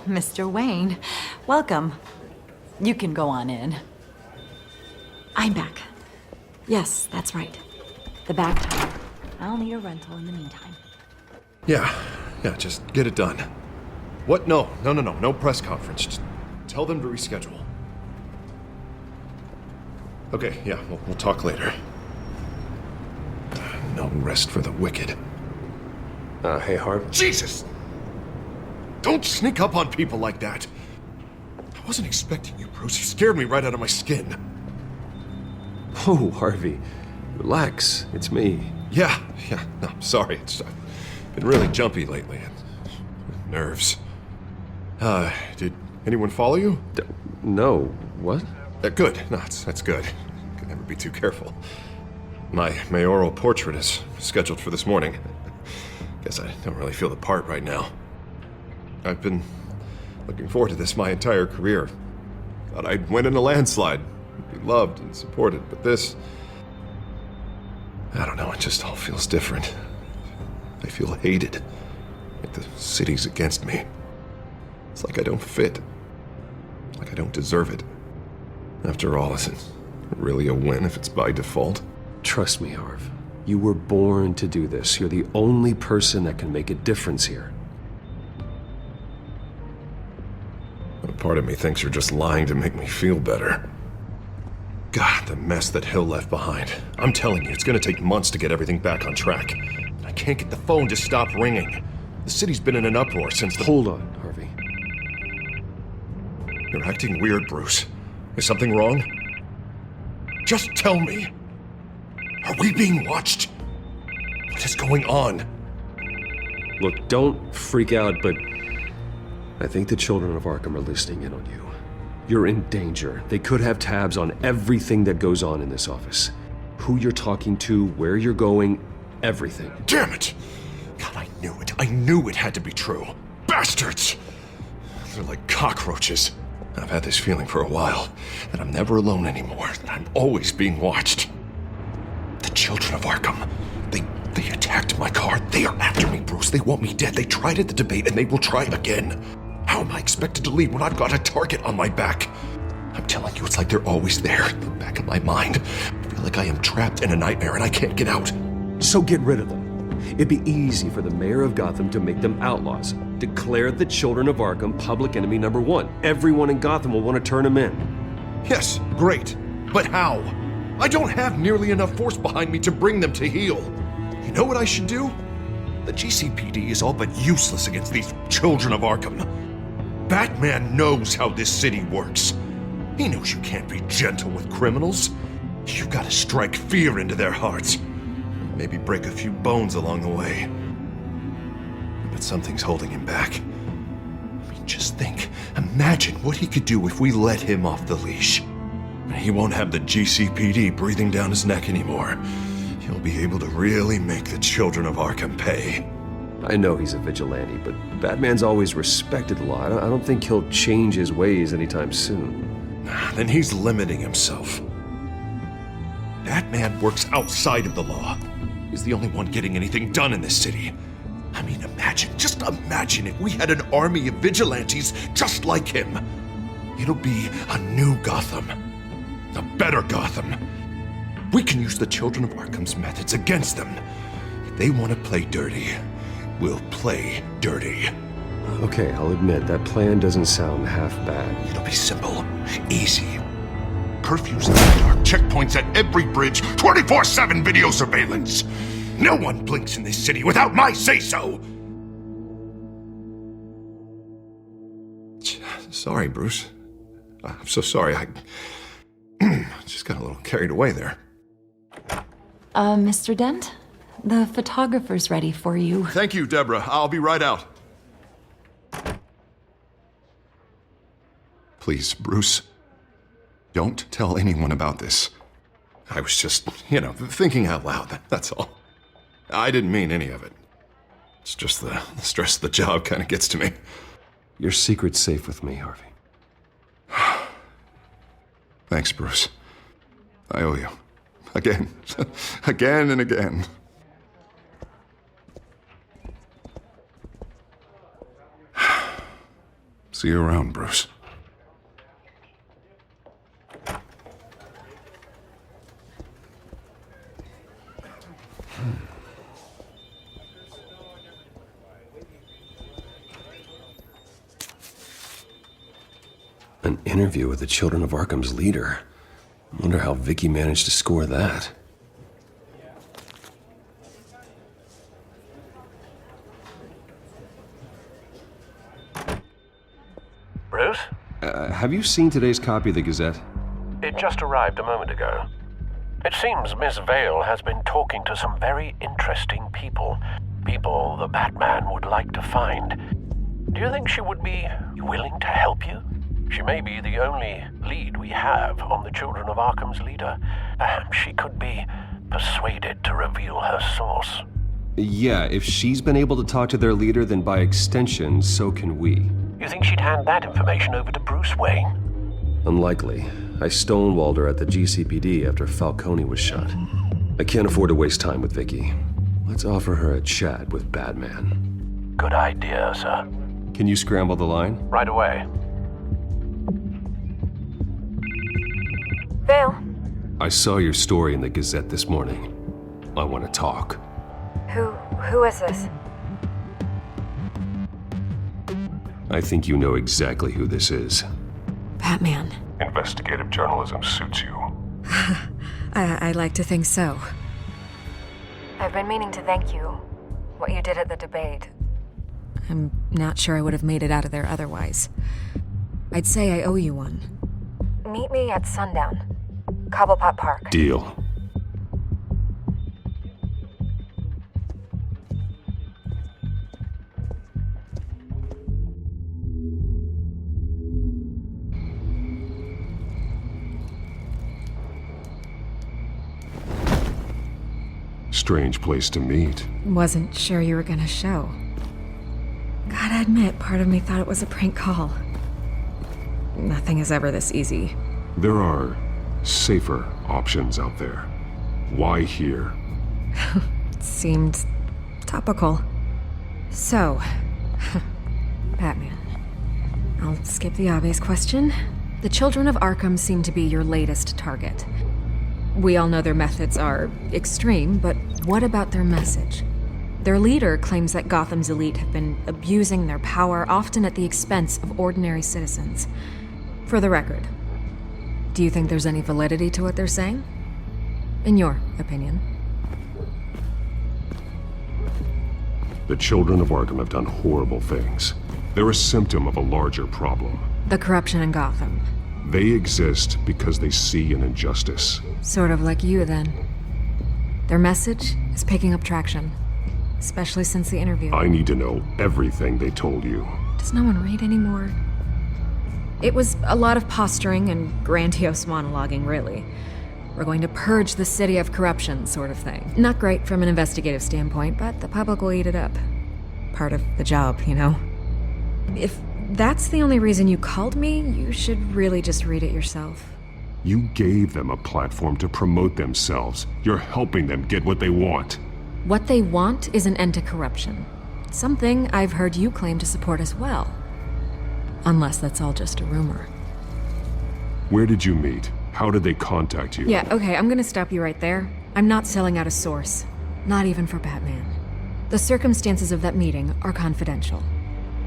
Mr. Wayne. Welcome. You can go on in. I'm back. Yes, that's right. The Batcave. I'll need a rental in the meantime. Yeah, just get it done. What? No press conference. Just tell them to reschedule. Okay, yeah, we'll talk later. No rest for the wicked. Hey, Harv. Jesus! Don't sneak up on people like that. I wasn't expecting you, Bruce. You scared me right out of my skin. Oh, Harvey. Relax. It's me. Yeah, no, sorry. I've been really jumpy lately. Nerves. Did anyone follow you? No. What? Good. No, that's good. Could never be too careful. My mayoral portrait is scheduled for this morning. Guess I don't really feel the part right now. I've been looking forward to this my entire career. Thought I'd win in a landslide, be loved and supported, but this... I don't know, it just all feels different. I feel hated. Like the city's against me. It's like I don't fit. Like I don't deserve it. After all, is it really a win if it's by default? Trust me, Harv. You were born to do this. You're the only person that can make a difference here. A part of me thinks you're just lying to make me feel better. God, the mess that Hill left behind. I'm telling you, it's gonna take months to get everything back on track. I can't get the phone to stop ringing. The city's been in an uproar since the... Hold on, Harvey. You're acting weird, Bruce. Is something wrong? Just tell me. Are we being watched? What is going on? Look, don't freak out, but I think the children of Arkham are listening in on you. You're in danger. They could have tabs on everything that goes on in this office. Who you're talking to, where you're going, everything. Damn it! God, I knew it. I knew it had to be true. Bastards! They're like cockroaches. I've had this feeling for a while, that I'm never alone anymore, that I'm always being watched. The children of Arkham, they attacked my car. They are after me, Bruce. They want me dead. They tried at the debate, and they will try again. How am I expected to leave when I've got a target on my back? I'm telling you, it's like they're always there, in the back of my mind. I feel like I am trapped in a nightmare and I can't get out. So get rid of them. It'd be easy for the mayor of Gotham to make them outlaws. Declare the children of Arkham public enemy number 1. Everyone in Gotham will want to turn them in. Yes, great. But how? I don't have nearly enough force behind me to bring them to heel. You know what I should do? The GCPD is all but useless against these children of Arkham. Batman knows how this city works. He knows you can't be gentle with criminals. You've got to strike fear into their hearts. Maybe break a few bones along the way. But something's holding him back. I mean, just think. Imagine what he could do if we let him off the leash. He won't have the GCPD breathing down his neck anymore. He'll be able to really make the children of Arkham pay. I know he's a vigilante, but Batman's always respected the law. I don't think he'll change his ways anytime soon. Then he's limiting himself. Batman works outside of the law. He's the only one getting anything done in this city. I mean, just imagine if we had an army of vigilantes just like him. It'll be a new Gotham. A better Gotham. We can use the children of Arkham's methods against them. If they want to play dirty, we'll play dirty. Okay, I'll admit, that plan doesn't sound half bad. It'll be simple, easy. Curfews in the dark, checkpoints at every bridge, 24/7 video surveillance. No one blinks in this city without my say-so. Sorry, Bruce. I'm so sorry. I just got a little carried away there. Mr. Dent? The photographer's ready for you. Thank you, Deborah. I'll be right out. Please, Bruce, don't tell anyone about this. I was just, thinking out loud, that's all. I didn't mean any of it. It's just the stress of the job kind of gets to me. Your secret's safe with me, Harvey. Thanks, Bruce. I owe you. Again. Again and again. See you around, Bruce. An interview with the Children of Arkham's leader. I wonder how Vicky managed to score that. Bruce? Have you seen today's copy of the Gazette? It just arrived a moment ago. It seems Miss Vale has been talking to some very interesting people. People the Batman would like to find. Do you think she would be willing to help you? She may be the only lead we have on the Children of Arkham's leader. Perhaps she could be persuaded to reveal her source. Yeah, if she's been able to talk to their leader, then by extension, so can we. You think she'd hand that information over to Bruce Wayne? Unlikely. I stonewalled her at the GCPD after Falcone was shot. I can't afford to waste time with Vicky. Let's offer her a chat with Batman. Good idea, sir. Can you scramble the line? Right away. Vale, I saw your story in the Gazette this morning. I want to talk. who is this? I think you know exactly who this is. Batman. Investigative journalism suits you. I like to think so. I've been meaning to thank you. What you did at the debate. I'm not sure I would have made it out of there otherwise. I'd say I owe you one. Meet me at sundown. Cobblepot Park. Deal. Strange place to meet. Wasn't sure you were gonna show. Gotta admit, part of me thought it was a prank call. Nothing is ever this easy. There are safer options out there. Why here? Seemed topical. So, Batman. I'll skip the obvious question. The Children of Arkham seem to be your latest target. We all know their methods are extreme, but what about their message? Their leader claims that Gotham's elite have been abusing their power, often at the expense of ordinary citizens. For the record, do you think there's any validity to what they're saying? In your opinion? The Children of Arkham have done horrible things. They're a symptom of a larger problem. The corruption in Gotham. They exist because they see an injustice. Sort of like you, then. Their message is picking up traction, especially since the interview. I need to know everything they told you. Does no one read anymore? It was a lot of posturing and grandiose monologuing, really. We're going to purge the city of corruption, sort of thing. Not great from an investigative standpoint, but the public will eat it up. Part of the job, you know? If that's the only reason you called me, you should really just read it yourself. You gave them a platform to promote themselves. You're helping them get what they want. What they want is an end to corruption. Something I've heard you claim to support as well. Unless that's all just a rumor. Where did you meet? How did they contact you? Yeah, okay, I'm gonna stop you right there. I'm not selling out a source. Not even for Batman. The circumstances of that meeting are confidential.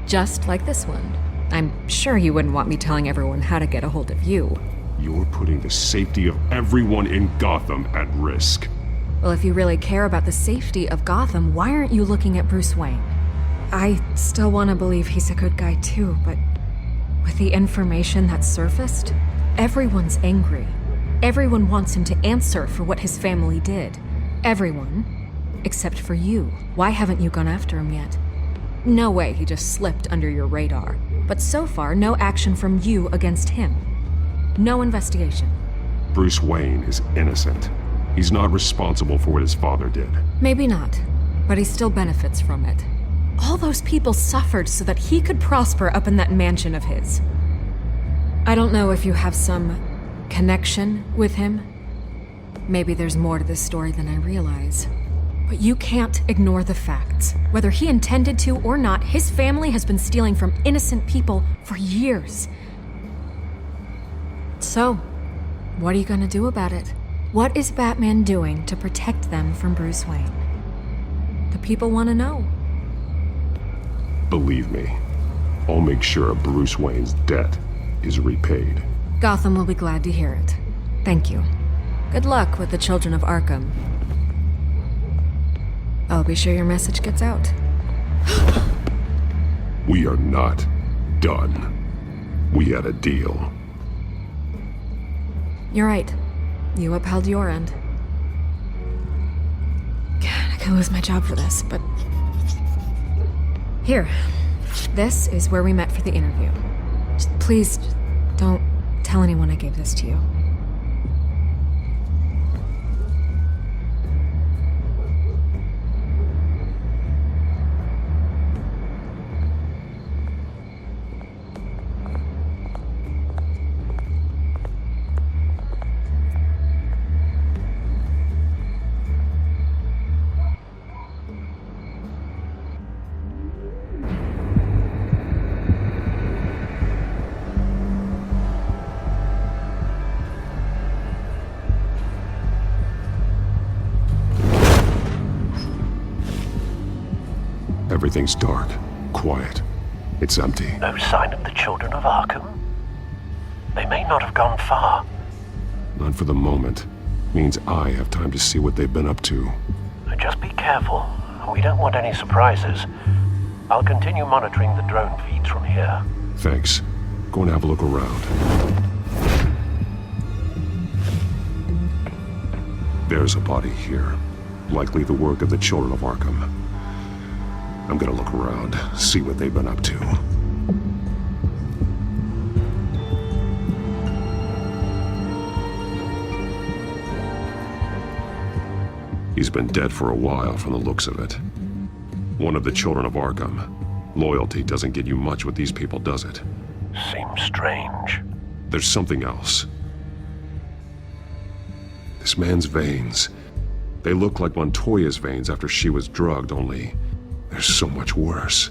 Just like this one. I'm sure you wouldn't want me telling everyone how to get a hold of you. You're putting the safety of everyone in Gotham at risk. Well, if you really care about the safety of Gotham, why aren't you looking at Bruce Wayne? I still want to believe he's a good guy too, but with the information that surfaced, everyone's angry. Everyone wants him to answer for what his family did. Everyone, except for you. Why haven't you gone after him yet? No way he just slipped under your radar. But so far, no action from you against him. No investigation. Bruce Wayne is innocent. He's not responsible for what his father did. Maybe not, but he still benefits from it. All those people suffered so that he could prosper up in that mansion of his. I don't know if you have some connection with him. Maybe there's more to this story than I realize. But you can't ignore the facts. Whether he intended to or not, his family has been stealing from innocent people for years. So, what are you gonna do about it? What is Batman doing to protect them from Bruce Wayne? The people want to know. Believe me, I'll make sure Bruce Wayne's debt is repaid. Gotham will be glad to hear it. Thank you. Good luck with the children of Arkham. I'll be sure your message gets out. We are not done. We had a deal. You're right. You upheld your end. God, I could lose my job for this, but... Here. This is where we met for the interview. Please, don't tell anyone I gave this to you. Everything's dark, quiet. It's empty. No sign of the children of Arkham? They may not have gone far. Not for the moment. Means I have time to see what they've been up to. Just be careful. We don't want any surprises. I'll continue monitoring the drone feeds from here. Thanks. Go and have a look around. There's a body here. Likely the work of the children of Arkham. I'm gonna look around, see what they've been up to. He's been dead for a while from the looks of it. One of the children of Arkham. Loyalty doesn't get you much with these people, does it? Seems strange. There's something else. This man's veins. They look like Montoya's veins after she was drugged, only they're so much worse.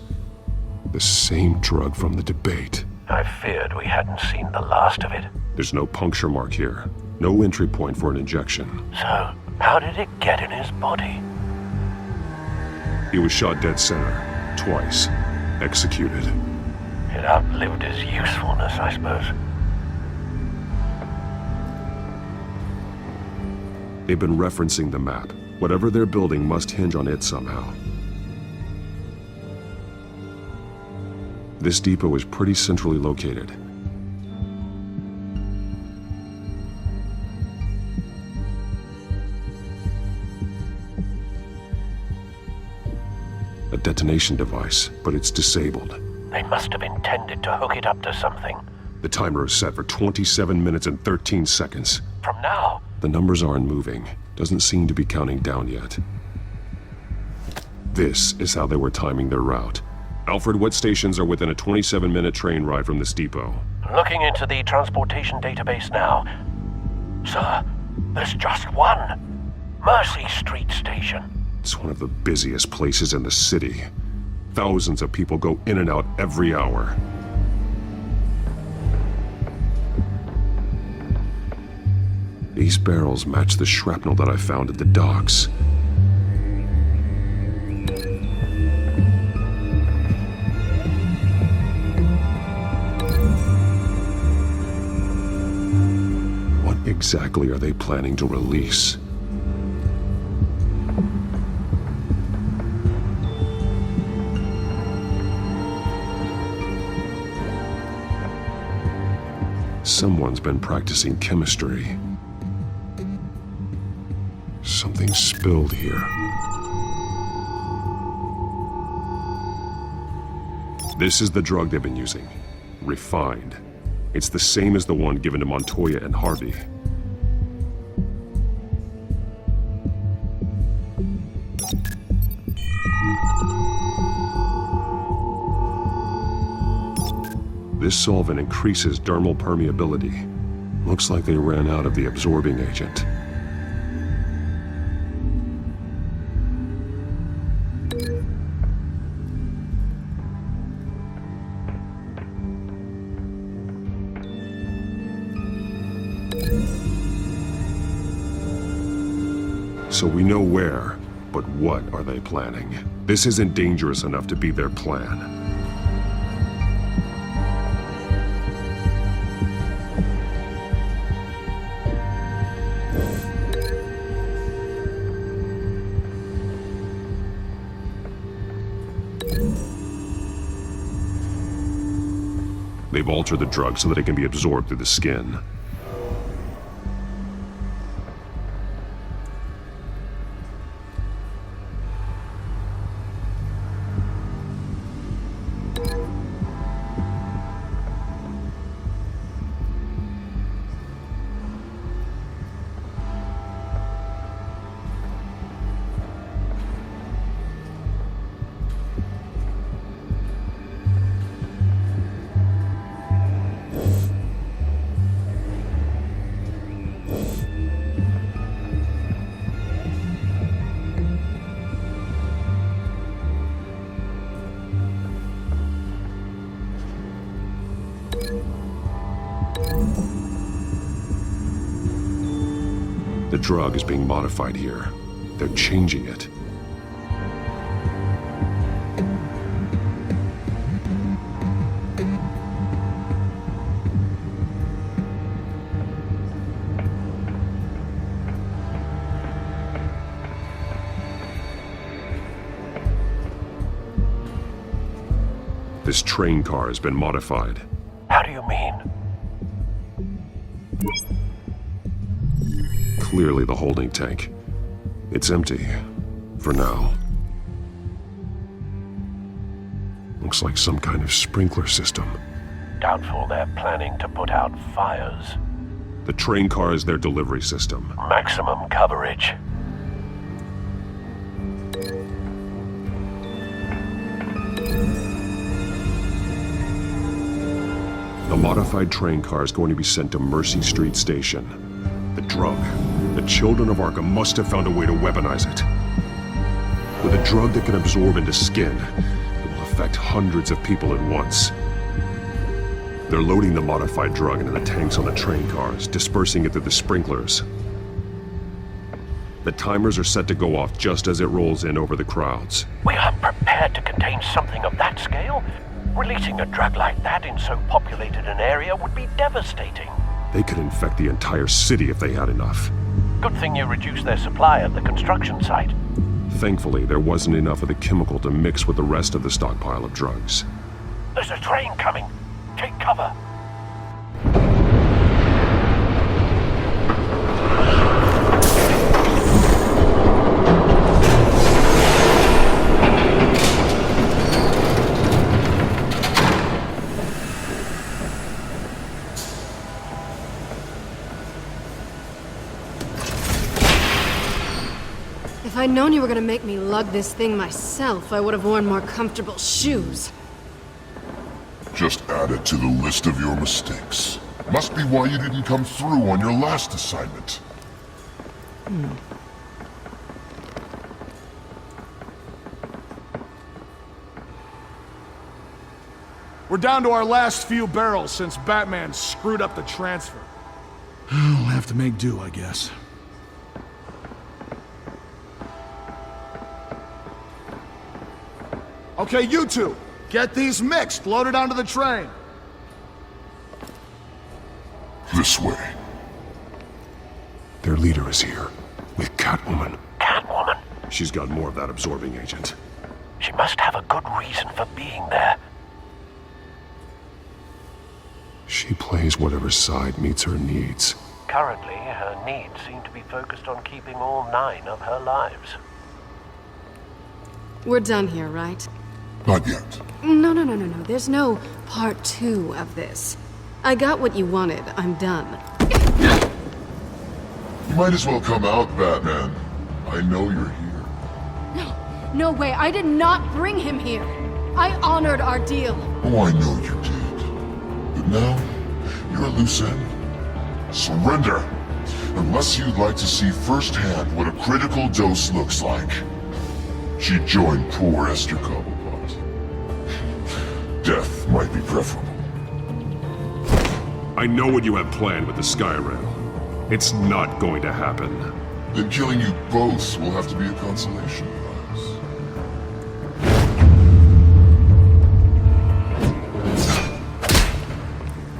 The same drug from the debate. I feared we hadn't seen the last of it. There's no puncture mark here. No entry point for an injection. So, how did it get in his body? He was shot dead center. Twice. Executed. It outlived his usefulness, I suppose. They've been referencing the map. Whatever they're building must hinge on it somehow. This depot is pretty centrally located. A detonation device, but it's disabled. They must have intended to hook it up to something. The timer is set for 27 minutes and 13 seconds. From now? The numbers aren't moving. Doesn't seem to be counting down yet. This is how they were timing their route. Alfred, what stations are within a 27-minute train ride from this depot? Looking into the transportation database now. Sir, there's just one. Mercy Street Station. It's one of the busiest places in the city. Thousands of people go in and out every hour. These barrels match the shrapnel that I found at the docks. What exactly are they planning to release? Someone's been practicing chemistry. Something spilled here. This is the drug they've been using. Refined. It's the same as the one given to Montoya and Harvey. This solvent increases dermal permeability. Looks like they ran out of the absorbing agent. So we know where, but what are they planning? This isn't dangerous enough to be their plan. They've altered the drug so that it can be absorbed through the skin. The drug is being modified here. They're changing it. This train car has been modified. How do you mean? Clearly the holding tank. It's empty. For now. Looks like some kind of sprinkler system. Doubtful they're planning to put out fires. The train car is their delivery system. Maximum coverage. The modified train car is going to be sent to Mercy Street Station. The drug. The children of Arkham must have found a way to weaponize it. With a drug that can absorb into skin, it will affect hundreds of people at once. They're loading the modified drug into the tanks on the train cars, dispersing it through the sprinklers. The timers are set to go off just as it rolls in over the crowds. We aren't prepared to contain something of that scale. Releasing a drug like that in so populated an area would be devastating. They could infect the entire city if they had enough. Good thing you reduced their supply at the construction site. Thankfully, there wasn't enough of the chemical to mix with the rest of the stockpile of drugs. There's a train coming. Take cover. If I'd known you were gonna make me lug this thing myself, I would have worn more comfortable shoes. Just add it to the list of your mistakes. Must be why you didn't come through on your last assignment. We're down to our last few barrels since Batman screwed up the transfer. We'll have to make do, I guess. Okay, you two, get these mixed, loaded onto the train. This way. Their leader is here, with Catwoman. Catwoman? She's got more of that absorbing agent. She must have a good reason for being there. She plays whatever side meets her needs. Currently, her needs seem to be focused on keeping all 9 of her lives. We're done here, right? Not yet. No. There's no part 2 of this. I got what you wanted. I'm done. You might as well come out, Batman. I know you're here. No way. I did not bring him here. I honored our deal. Oh, I know you did. But now, you're a loose end. Surrender! Unless you'd like to see firsthand what a critical dose looks like. She joined poor Esther Cobblepot. Death might be preferable. I know what you have planned with the Skyrail. It's not going to happen. Then killing you both will have to be a consolation prize.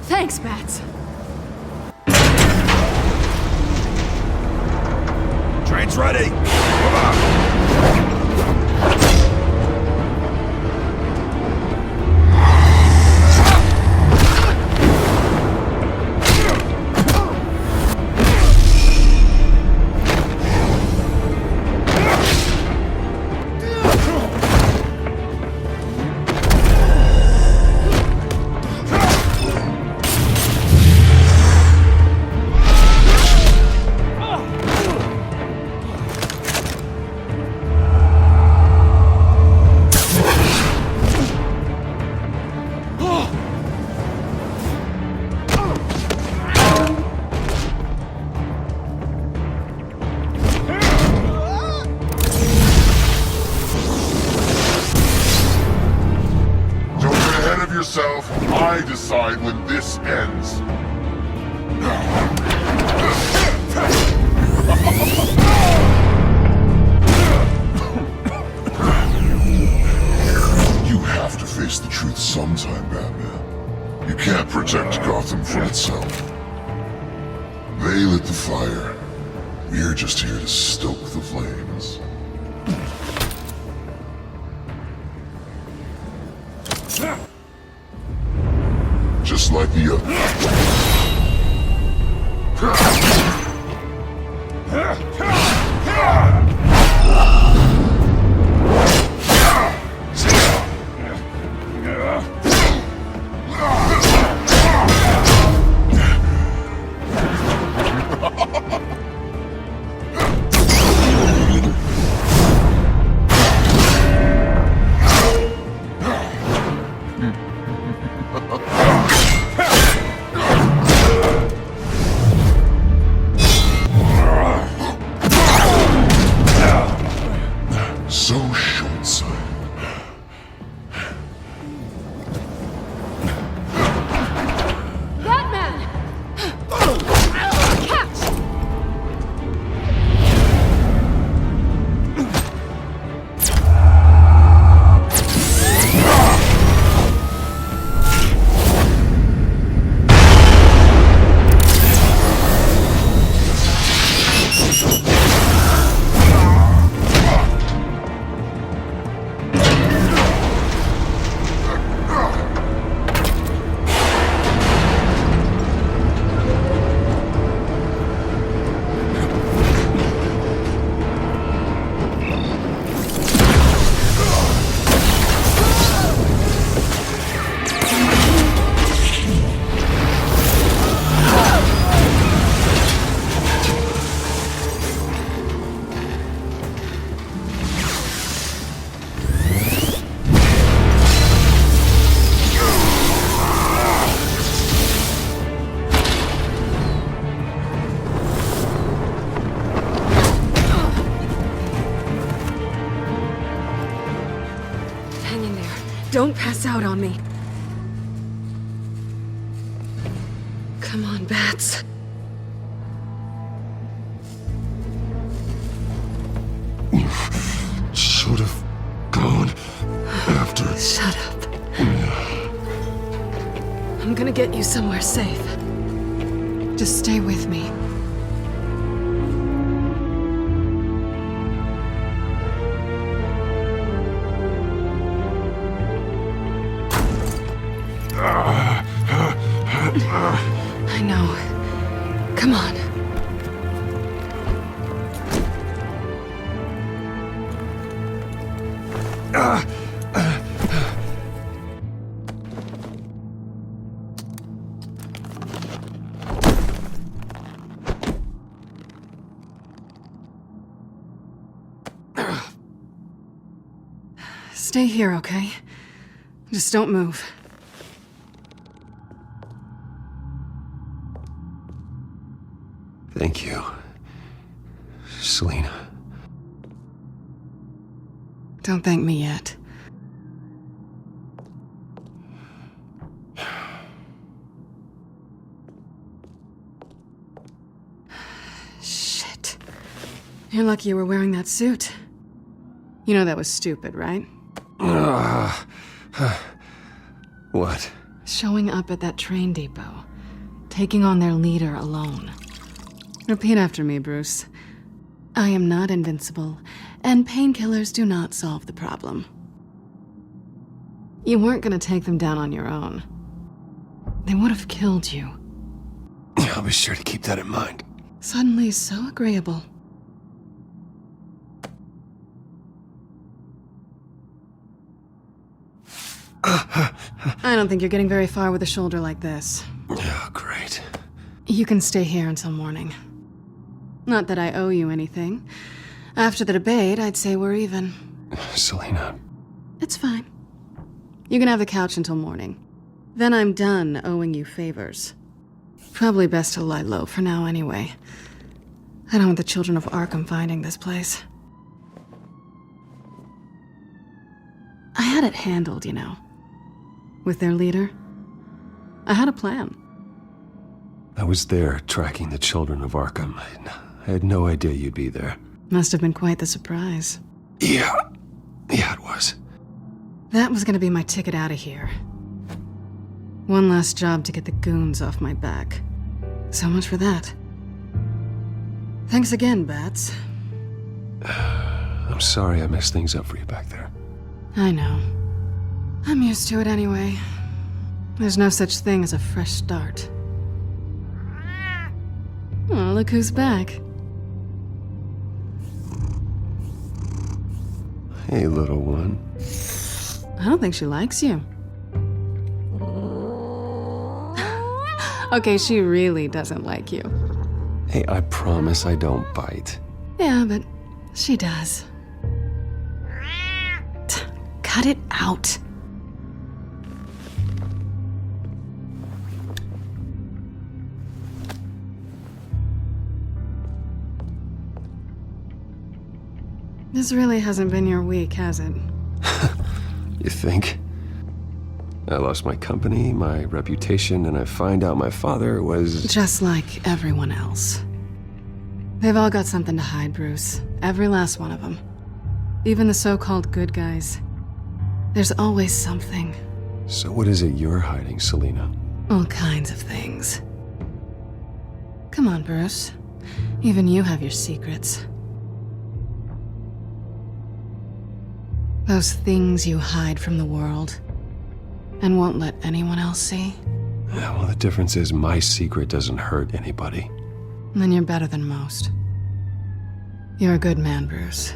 Thanks, Bats. Train's ready! Come on! Yourself, I decide when this ends. You have to face the truth sometime, Batman. You can't protect Gotham from itself. They lit the fire. We're just here to stoke the flames. Just like the Don't pass out on me. Come on, Bats. Should have gone after. Shut up. I'm gonna get you somewhere safe. Just stay with me. I know. Come on. Stay here, okay? Just don't move. Thank you, Selina. Don't thank me yet. You're lucky you were wearing that suit. You know that was stupid, right? What? Showing up at that train depot. Taking on their leader alone. Repeat after me, Bruce. I am not invincible, and painkillers do not solve the problem. You weren't gonna take them down on your own. They would have killed you. I'll be sure to keep that in mind. Suddenly so agreeable. I don't think you're getting very far with a shoulder like this. Oh, great. You can stay here until morning. Not that I owe you anything. After the debate, I'd say we're even. Selina. It's fine. You can have the couch until morning. Then I'm done owing you favors. Probably best to lie low for now anyway. I don't want the children of Arkham finding this place. I had it handled, you know. With their leader. I had a plan. I was there tracking the children of Arkham. I had no idea you'd be there. Must have been quite the surprise. Yeah, it was. That was gonna be my ticket out of here. One last job to get the goons off my back. So much for that. Thanks again, Bats. I'm sorry I messed things up for you back there. I know. I'm used to it anyway. There's no such thing as a fresh start. Oh, look who's back. Hey, little one. I don't think she likes you. Okay, she really doesn't like you. Hey, I promise I don't bite. Yeah, but she does. Cut it out. This really hasn't been your week, has it? You think? I lost my company, my reputation, and I find out my father was... Just like everyone else. They've all got something to hide, Bruce. Every last one of them. Even the so-called good guys. There's always something. So what is it you're hiding, Selina? All kinds of things. Come on, Bruce. Even you have your secrets. Those things you hide from the world and won't let anyone else see. Yeah, well, the difference is my secret doesn't hurt anybody. Then you're better than most. You're a good man, Bruce.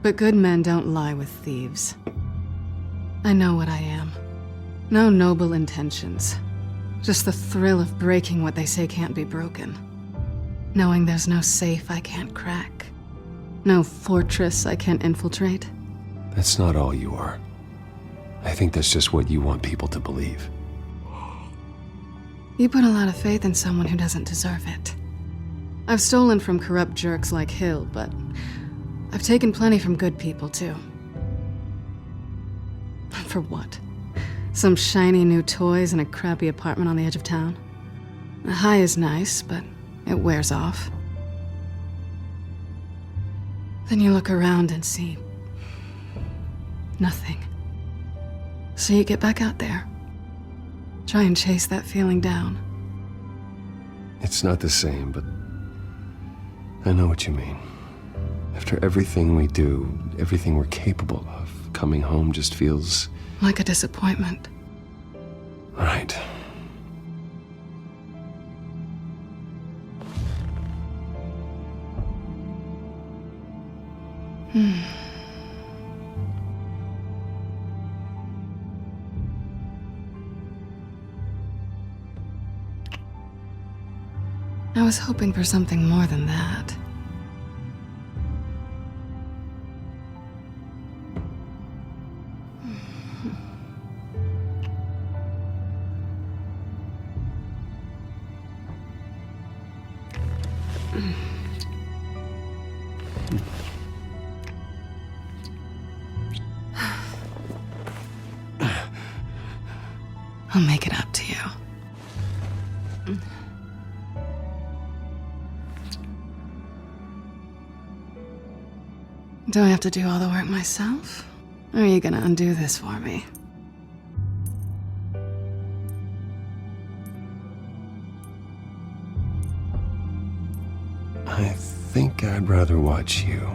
But good men don't lie with thieves. I know what I am. No noble intentions. Just the thrill of breaking what they say can't be broken. Knowing there's no safe I can't crack. No fortress I can't infiltrate. That's not all you are. I think that's just what you want people to believe. You put a lot of faith in someone who doesn't deserve it. I've stolen from corrupt jerks like Hill, but I've taken plenty from good people, too. For what? Some shiny new toys in a crappy apartment on the edge of town? The high is nice, but it wears off. Then you look around and see nothing. So you get back out there. Try and chase that feeling down. It's not the same, but I know what you mean. After everything we do, everything we're capable of, coming home just feels... like a disappointment. Right. I was hoping for something more than that. I'll make it up to you. Do I have to do all the work myself? Or are you gonna undo this for me? I think I'd rather watch you.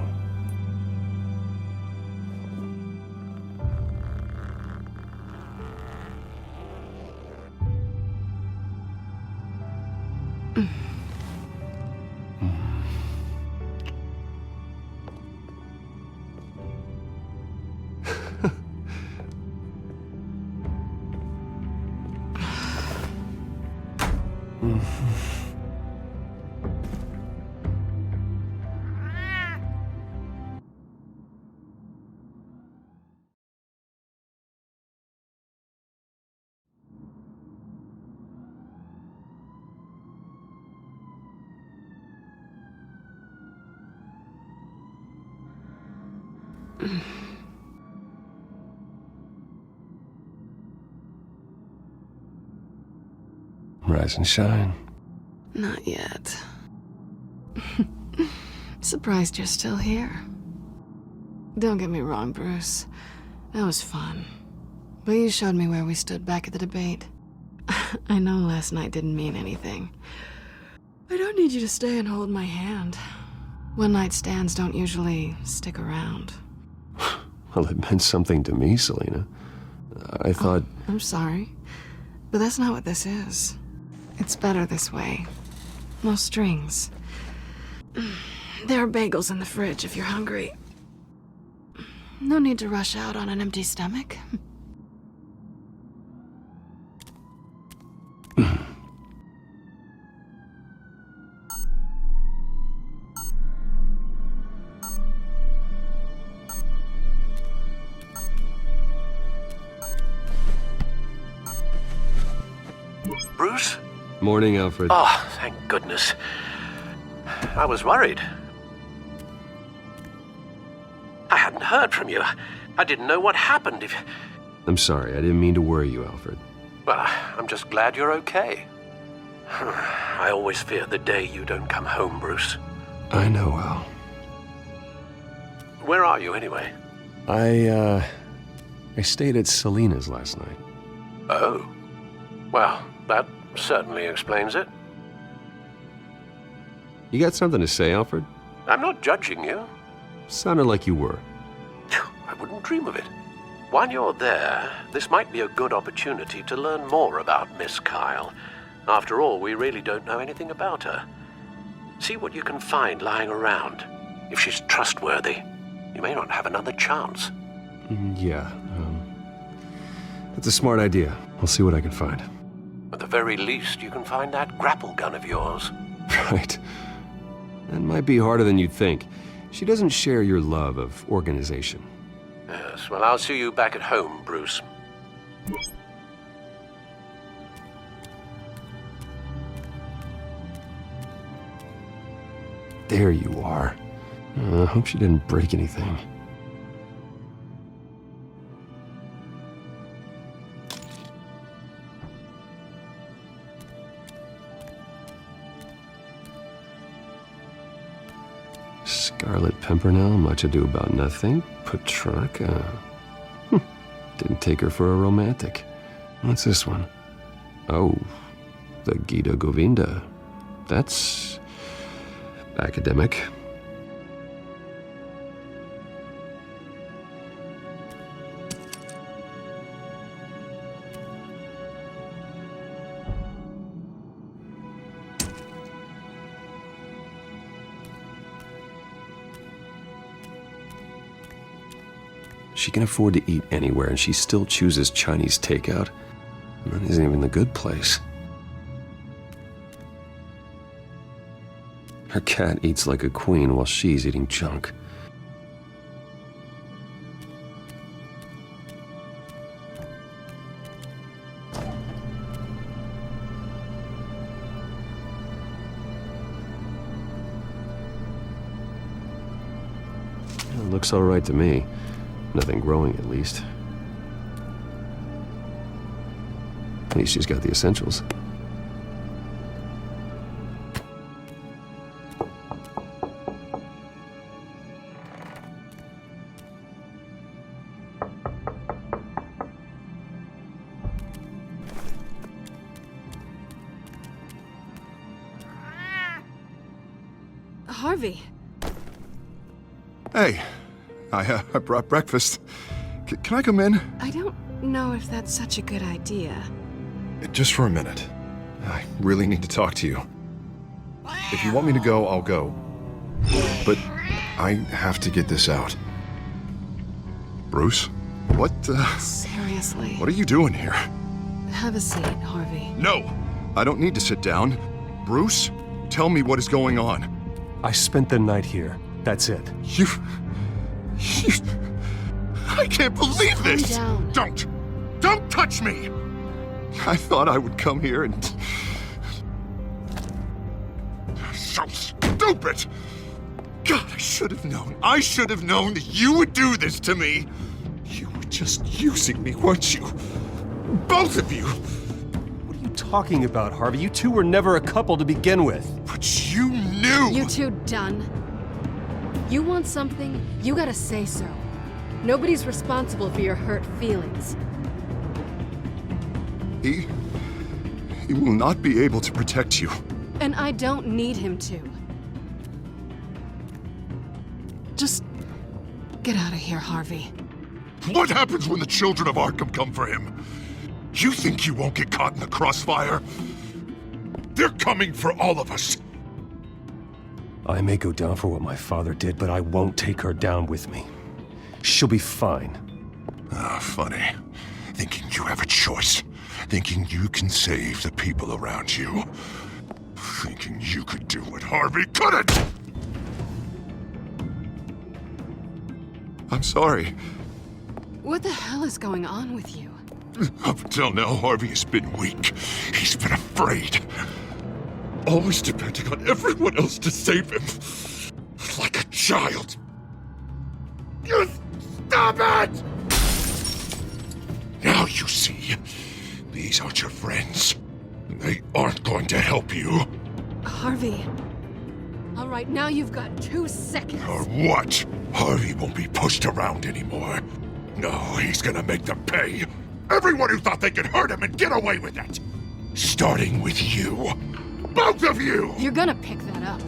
Rise and shine. Not yet. Surprised you're still here. Don't get me wrong, Bruce. That was fun. But you showed me where we stood back at the debate. I know last night didn't mean anything. I don't need you to stay and hold my hand. One-night stands don't usually stick around. Well, it meant something to me, Selena. I thought... Oh, I'm sorry. But that's not what this is. It's better this way. No strings. There are bagels in the fridge if you're hungry. No need to rush out on an empty stomach. Bruce? Morning, Alfred. Oh, thank goodness. I was worried. I hadn't heard from you. I didn't know what happened if... I'm sorry, I didn't mean to worry you, Alfred. Well, I'm just glad you're okay. I always fear the day you don't come home, Bruce. I know, Al. Where are you, anyway? I stayed at Selena's last night. Oh. Well, that certainly explains it. You got something to say, Alfred? I'm not judging you. Sounded like you were. I wouldn't dream of it. While you're there, this might be a good opportunity to learn more about Miss Kyle. After all, we really don't know anything about her. See what you can find lying around. If she's trustworthy, you may not have another chance. Yeah, that's a smart idea. I'll see what I can find. At the very least, you can find that grapple gun of yours. Right. That might be harder than you'd think. She doesn't share your love of organization. Yes, well, I'll see you back at home, Bruce. There you are. I hope she didn't break anything. Scarlet Pimpernel, much ado about nothing. Petrarca. Didn't take her for a romantic. What's this one? Oh, the Gita Govinda. That's academic. She can afford to eat anywhere, and she still chooses Chinese takeout. And that isn't even the good place. Her cat eats like a queen while she's eating junk. It looks all right to me. Nothing growing, at least. At least she's got the essentials. Harvey. Hey, I brought breakfast. Can I come in? I don't know if that's such a good idea. Just for a minute. I really need to talk to you. If you want me to go, I'll go. But I have to get this out. Bruce? What, Seriously. what are you doing here? Have a seat, Harvey. No! I don't need to sit down. Bruce, tell me what is going on. I spent the night here. That's it. You... I can't believe this! Calm down. Don't touch me! I thought I would come here and... So stupid! God, I should have known. I should have known that you would do this to me. You were just using me, weren't you? Both of you! What are you talking about, Harvey? You two were never a couple to begin with. But you knew! You two done? You want something, you gotta say so. Nobody's responsible for your hurt feelings. He will not be able to protect you. And I don't need him to. Just get out of here, Harvey. What happens when the children of Arkham come for him? You think you won't get caught in the crossfire? They're coming for all of us. I may go down for what my father did, but I won't take her down with me. She'll be fine. Ah, funny. Thinking you have a choice. Thinking you can save the people around you. Thinking you could do what Harvey couldn't! I'm sorry. What the hell is going on with you? Up until now, Harvey has been weak. He's been afraid. Always depending on everyone else to save him. Like a child. You stop it! Now you see, these aren't your friends. They aren't going to help you. Harvey. All right, now you've got 2 seconds. Or what? Harvey won't be pushed around anymore. No, he's gonna make them pay. Everyone who thought they could hurt him and get away with it. Starting with you. Both of you! You're gonna pick that up.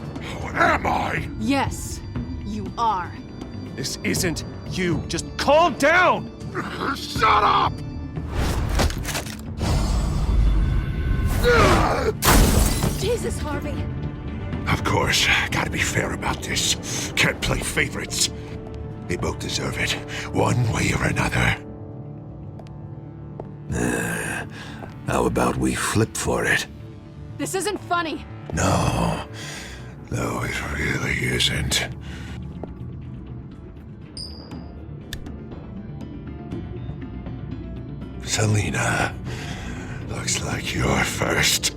Oh, am I? Yes, you are. This isn't you. Just calm down! Shut up! Jesus, Harvey. Of course, gotta be fair about this. Can't play favorites. They both deserve it, one way or another. How about we flip for it? This isn't funny. No, it really isn't. Selina, looks like you're first.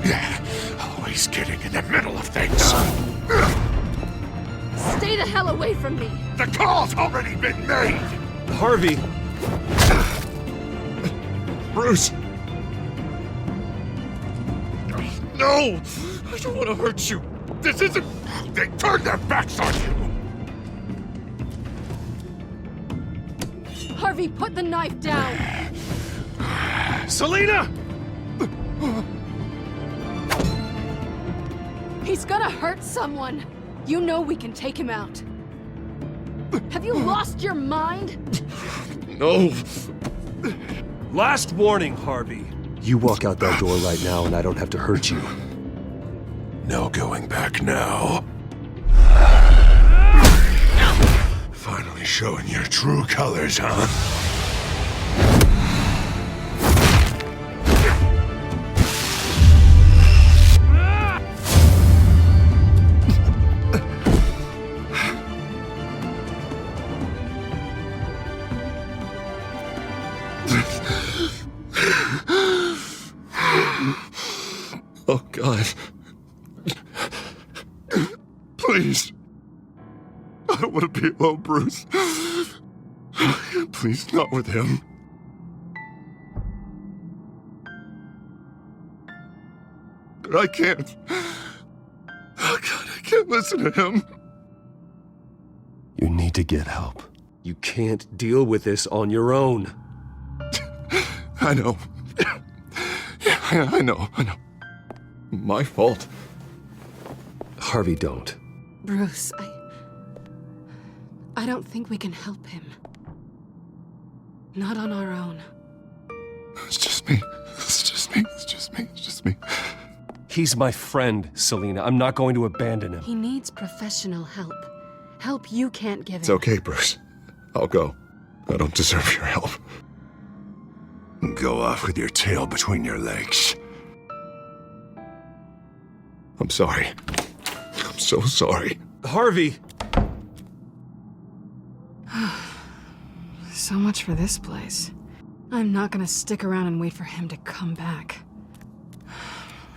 Yeah, always getting in the middle of things. Stay the hell away from me! The call's already been made! Harvey! Bruce! No! I don't want to hurt you! This isn't... They turned their backs on you! Harvey, put the knife down! Selina! He's gonna hurt someone! You know we can take him out. Have you lost your mind? No! Last warning, Harvey. You walk out that door right now and I don't have to hurt you. No going back now. Finally showing your true colors, huh? Oh, God. Please. I don't want to be alone, Bruce. Please, not with him. But I can't. Oh, God, I can't listen to him. You need to get help. You can't deal with this on your own. I know. Yeah, I know. My fault. Harvey, don't. Bruce, I don't think we can help him. Not on our own. It's just me. He's my friend, Selina. I'm not going to abandon him. He needs professional help. Help you can't give him. It's okay, Bruce. I'll go. I don't deserve your help. Go off with your tail between your legs. I'm sorry. I'm so sorry. Harvey! So much for this place. I'm not gonna stick around and wait for him to come back.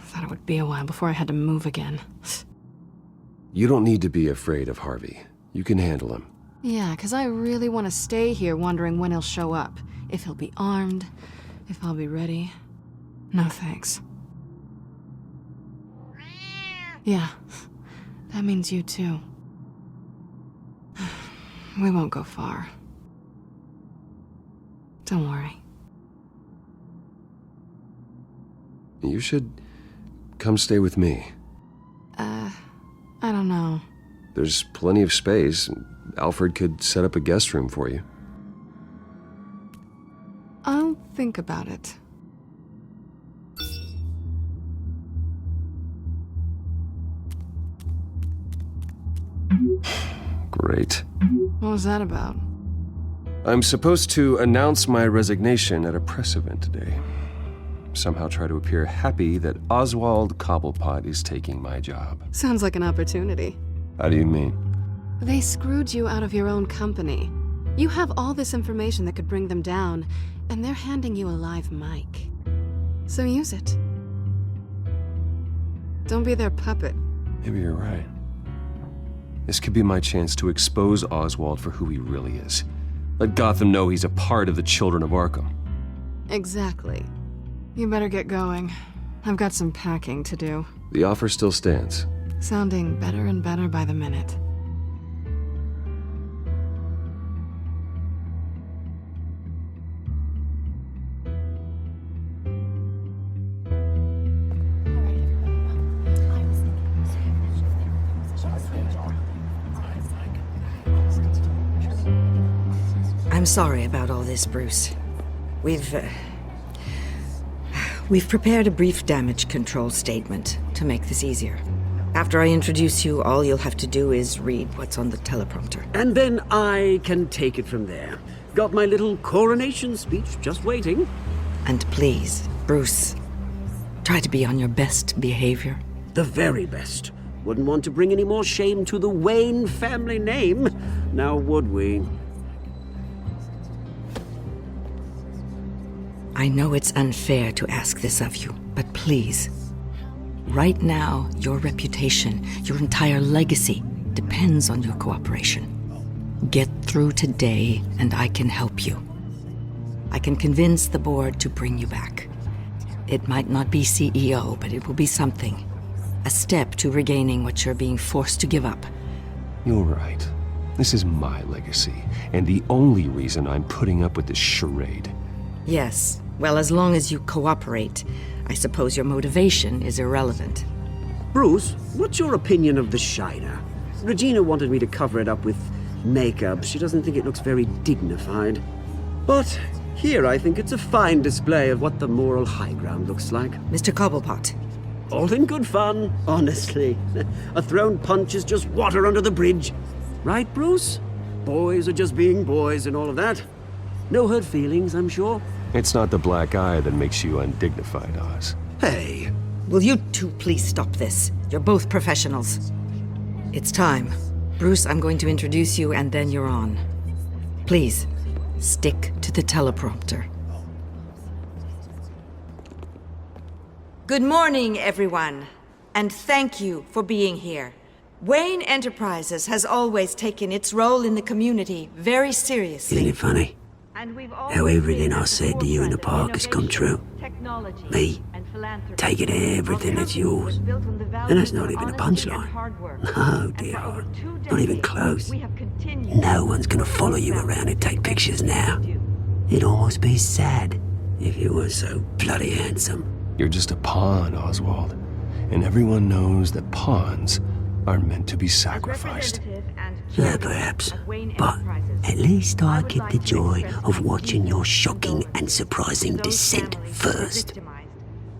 Thought it would be a while before I had to move again. You don't need to be afraid of Harvey. You can handle him. Yeah, 'cause I really want to stay here wondering when he'll show up. If he'll be armed, if I'll be ready. No thanks. Yeah, that means you too. We won't go far. Don't worry. You should come stay with me. I don't know. There's plenty of space. Alfred could set up a guest room for you. I'll think about it. Great. What was that about? I'm supposed to announce my resignation at a press event today. Somehow try to appear happy that Oswald Cobblepot is taking my job. Sounds like an opportunity. How do you mean? They screwed you out of your own company. You have all this information that could bring them down, and they're handing you a live mic. So use it. Don't be their puppet. Maybe you're right. This could be my chance to expose Oswald for who he really is. Let Gotham know he's a part of the Children of Arkham. Exactly. You better get going. I've got some packing to do. The offer still stands. Sounding better and better by the minute. I'm sorry about all this, Bruce. We've prepared a brief damage control statement to make this easier. After I introduce you, all you'll have to do is read what's on the teleprompter. And then I can take it from there. Got my little coronation speech just waiting. And please, Bruce, try to be on your best behavior. The very best. Wouldn't want to bring any more shame to the Wayne family name, now would we? I know it's unfair to ask this of you, but please. Right now, your reputation, your entire legacy, depends on your cooperation. Get through today, and I can help you. I can convince the board to bring you back. It might not be CEO, but it will be something. A step to regaining what you're being forced to give up. You're right. This is my legacy, and the only reason I'm putting up with this charade. Yes, well, as long as you cooperate, I suppose your motivation is irrelevant. Bruce, what's your opinion of the Shiner? Regina wanted me to cover it up with makeup. She doesn't think it looks very dignified. But here I think it's a fine display of what the moral high ground looks like. Mr. Cobblepot. All in good fun, honestly. A thrown punch is just water under the bridge. Right, Bruce? Boys are just being boys and all of that. No hurt feelings, I'm sure. It's not the black eye that makes you undignified, Oz. Hey, will you two please stop this? You're both professionals. It's time. Bruce, I'm going to introduce you and then you're on. Please, stick to the teleprompter. Good morning, everyone, and thank you for being here. Wayne Enterprises has always taken its role in the community very seriously. Isn't it funny? How everything I said to you in the park has come true. Me, taking everything that's yours. And that's not even a punchline. No, dear heart. Not even close. No one's gonna follow you around and take pictures now. It'd almost be sad if you were so bloody handsome. You're just a pawn, Oswald. And everyone knows that pawns are meant to be sacrificed. Yeah, perhaps. But at least I get the joy of watching your shocking and surprising descent first.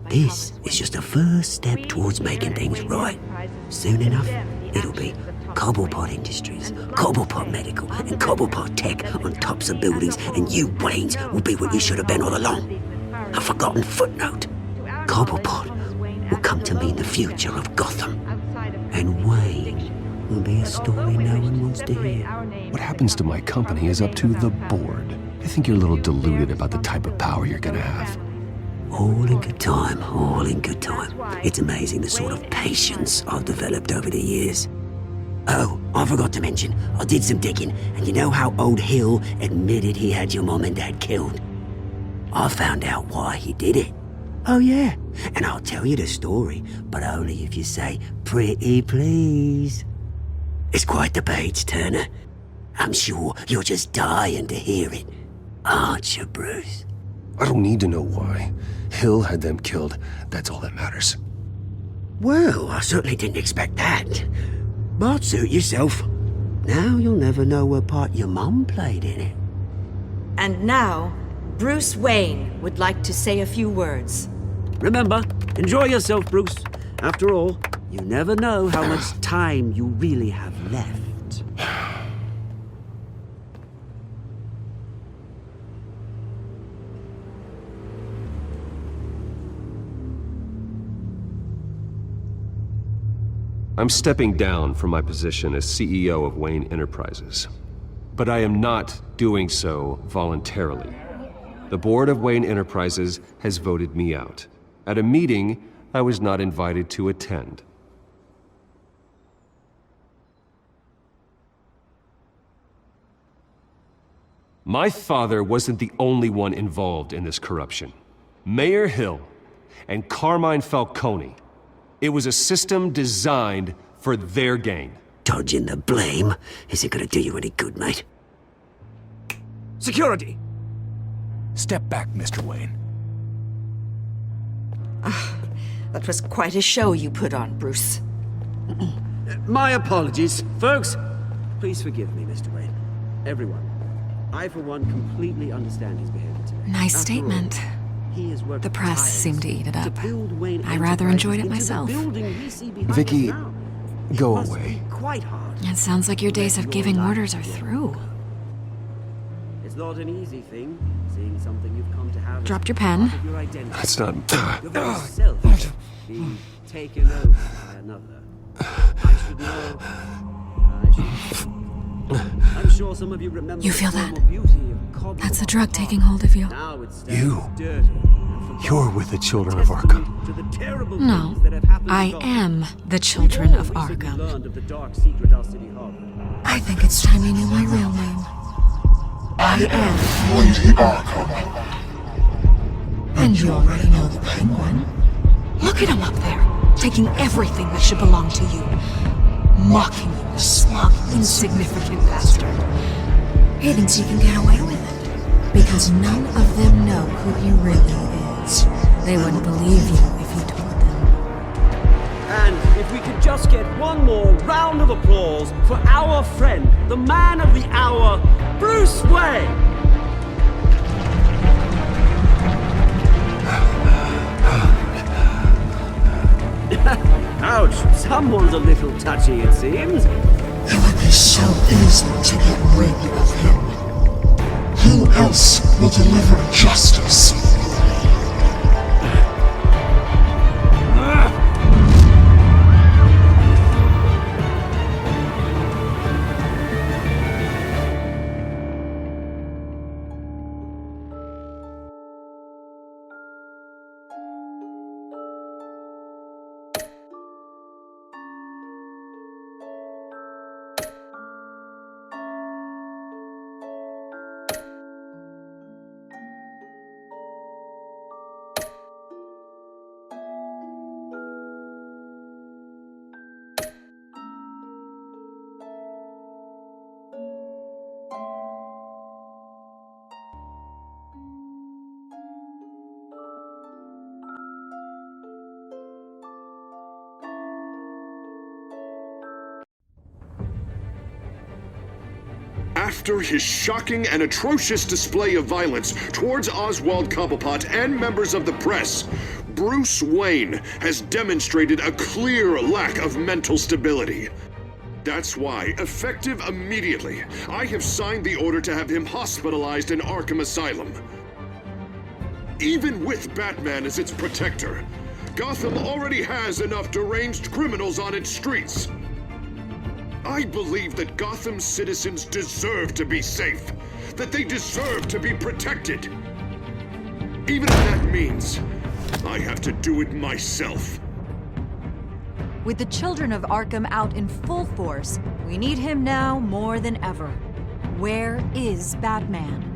This is just a first step towards making things right. Soon enough, it'll be Cobblepot Industries, Cobblepot Medical, and Cobblepot Tech on tops of buildings, and you, Waynes, will be what you should have been all along. A forgotten footnote. Cobblepot will come to mean the future of Gotham. And Wayne will be a story no one wants to hear. What happens to my company is up to the board. I think you're a little deluded about the type of power you're gonna have. All in good time, all in good time. It's amazing the sort of patience I've developed over the years. Oh, I forgot to mention, I did some digging, and you know how old Hill admitted he had your mom and dad killed? I found out why he did it. Oh yeah, and I'll tell you the story, but only if you say, pretty please. It's quite the page turner. I'm sure you're just dying to hear it, aren't you, Bruce? I don't need to know why. Hill had them killed. That's all that matters. Well, I certainly didn't expect that. But suit yourself. Now you'll never know what part your mum played in it. And now, Bruce Wayne would like to say a few words. Remember, enjoy yourself, Bruce. After all, you never know how much time you really have left. I'm stepping down from my position as CEO of Wayne Enterprises. But I am not doing so voluntarily. The board of Wayne Enterprises has voted me out, at a meeting I was not invited to attend. My father wasn't the only one involved in this corruption. Mayor Hill and Carmine Falcone. It was a system designed for their gain. Dodging the blame isn't gonna do you any good, mate. Security! Step back, Mr. Wayne. That was quite a show you put on, Bruce. My apologies, folks. Please forgive me, Mr. Wayne. Everyone. I, for one, completely understand his behavior today. Nice After statement. all, he has worked The press tirelessly seemed to eat it up. build Wayne I rather enjoyed it Enterprises into the myself. building we see behind Vicky, us now. It go must away. be quite hard. It sounds like your days of giving orders are through. It's not an easy thing, seeing something you've come to have as Dropped your pen. part of your identity. That's not... Your very self being taken over by another. I should know. I'm sure some of you remember You feel the that? former beauty of Cobb That's the Park. drug taking hold of you. Now it stands You. dirty and forgotten. You're with the children of Arkham. To the terrible No, things that have happened in I Gotham. am the children We've of all recently Arkham. learned of the dark secret of City Hall. I think it's time you knew my real name. I am. Lady Arkham. And you already know the Penguin. Look at him up there, taking everything that should belong to you. Mocking you, a smug, insignificant bastard. He thinks he can get away with it. Because none of them know who he really is. They wouldn't believe you if you told them. And if we could just get one more round of applause for our friend, the man of the hour, Bruce Wayne! Ouch, someone's a little touchy, it seems. It would be so easy to get rid of him. Who else will deliver justice? After his shocking and atrocious display of violence towards Oswald Cobblepot and members of the press, Bruce Wayne has demonstrated a clear lack of mental stability. That's why, effective immediately, I have signed the order to have him hospitalized in Arkham Asylum. Even with Batman as its protector, Gotham already has enough deranged criminals on its streets. I believe that Gotham's citizens deserve to be safe, that they deserve to be protected. Even if that means I have to do it myself. With the children of Arkham out in full force, we need him now more than ever. Where is Batman?